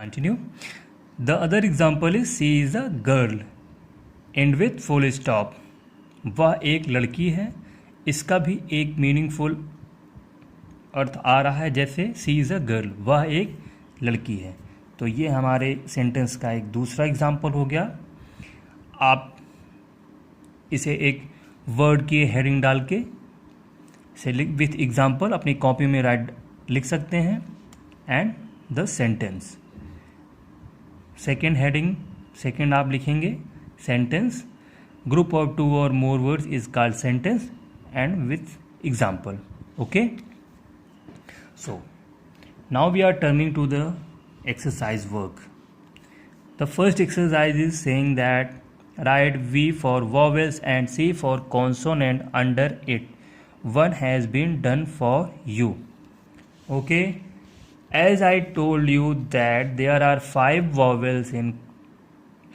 Continue. The other example is she is a girl. End with full stop. वह एक लड़की है. इसका भी एक मीनिंगफुल अर्थ आ रहा है, जैसे शी इज़ अ गर्ल, वह एक लड़की है. तो ये हमारे सेंटेंस का एक दूसरा एग्जाम्पल हो गया. आप इसे एक वर्ड की हेडिंग डाल के से विथ एग्जाम्पल अपनी कॉपी में लिख सकते हैं. And the sentence, second heading, second आप लिखेंगे sentence. Group of 2 or more words is called sentence and with example. Okay, so now we are turning to the exercise work. The first exercise is saying that write V for vowels and C for consonant under it. One has been done for you. Okay, as I told you that there are 5 vowels in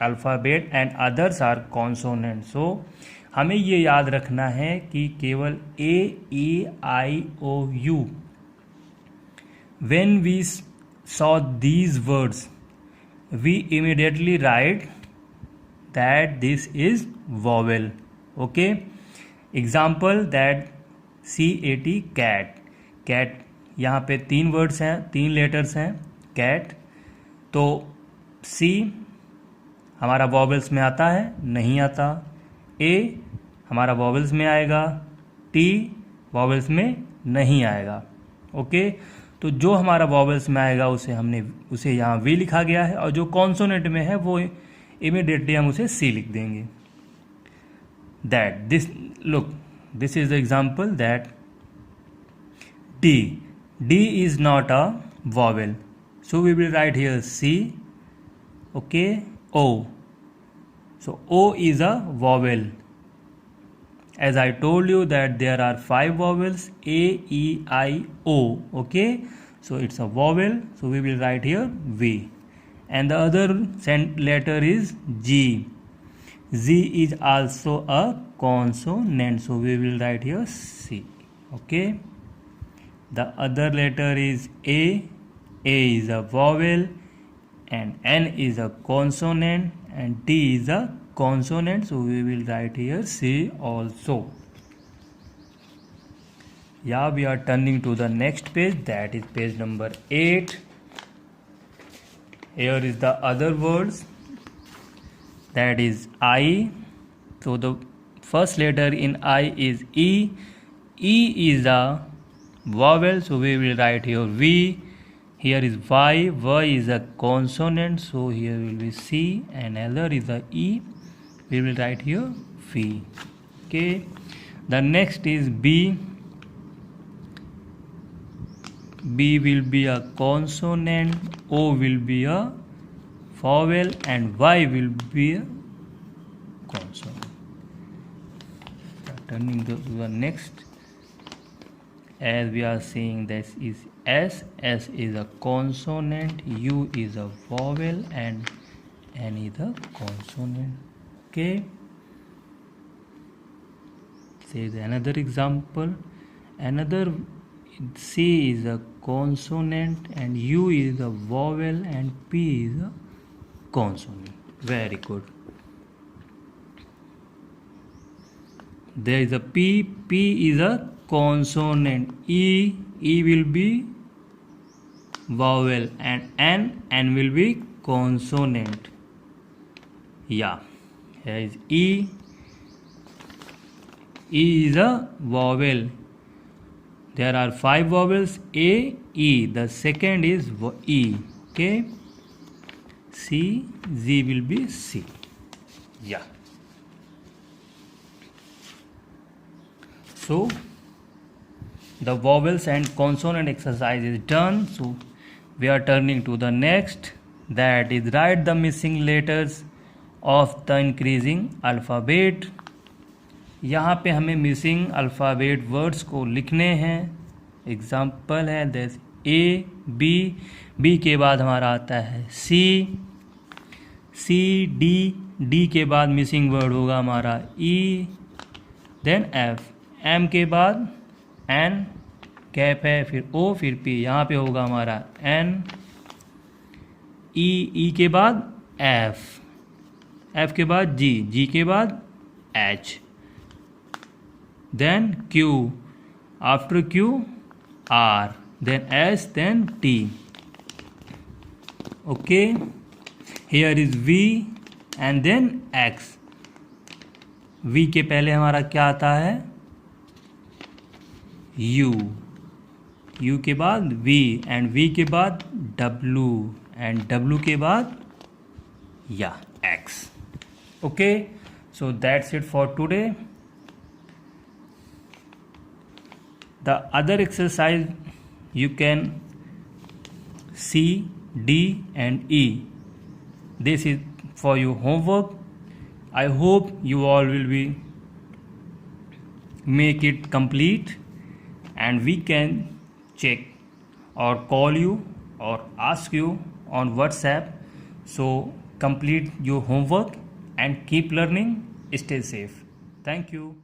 alphabet and others are consonant. So हमें ये याद रखना है कि केवल A, E, I, O, U. When we saw these words, we immediately write that this is vowel. Okay. Example that CAT, cat. cat यहाँ पे 3 words हैं, 3 लेटर्स हैं. कैट. तो C हमारा वॉवेल्स में आता है? नहीं आता. ए हमारा वॉवेल्स में आएगा. टी वॉवेल्स में नहीं आएगा. ओके, तो जो हमारा वॉवेल्स में आएगा उसे यहाँ वी लिखा गया है, और जो कॉन्सोनेंट में है वो इमीडिएटली हम उसे सी लिख देंगे. That this look, this is the example that D. D is not a vowel, so we will write here C. Okay. O. So O is a vowel. As I told you that there are 5 vowels, A, E, I, O. Okay, so it's a vowel, so we will write here V. And the other letter is G. Z is also a consonant, so we will write here C. Okay, the other letter is A. A is a vowel and N is a consonant and T is a consonant, so we will write here C also. Yeah, we are turning to the next page, that is page number 8. Here is the other words, that is I. So the first letter in I is E. E is a vowel, so we will write here V. Here is Y. Y is a consonant, so here will be C, and other is a E. We will write here V. Okay. The next is B. B will be a consonant, O will be a vowel, and Y will be a consonant. Turning to the next, as we are seeing, this is S. S is a consonant, U is a vowel, and N is a consonant. Okay. Say another example. Another, C is a consonant and U is a vowel and P is a consonant. Very good. There is a P. P is a consonant. E will be vowel, and N will be consonant. Yeah, here is E. E is a vowel. There are 5 vowels, A, E. The second is E. Okay. C, Z will be C. Yeah. So the vowels and consonant exercise is done. So we are turning to the next, that is write the missing letters of the increasing alphabet. यहाँ पे हमें missing alphabet words को लिखने हैं. Example है this A, B. B के बाद हमारा आता है C. C, D. D के बाद मिसिंग वर्ड होगा हमारा E. Then F. M के बाद N, कैप है, फिर O, फिर P. यहाँ पे होगा हमारा N. ई के बाद एफ के बाद जी के बाद H, then Q, after Q R, then S, then T. Okay, here is V and then X. V के पहले हमारा क्या आता है, U, U के बाद V, and V के बाद W, and W के बाद X. Okay, so that's it for today. The other exercise you can C, D and E. This is for your homework. I hope you all will be make it complete, and we can check or call you or ask you on WhatsApp. So complete your homework and keep learning. Stay safe. Thank you.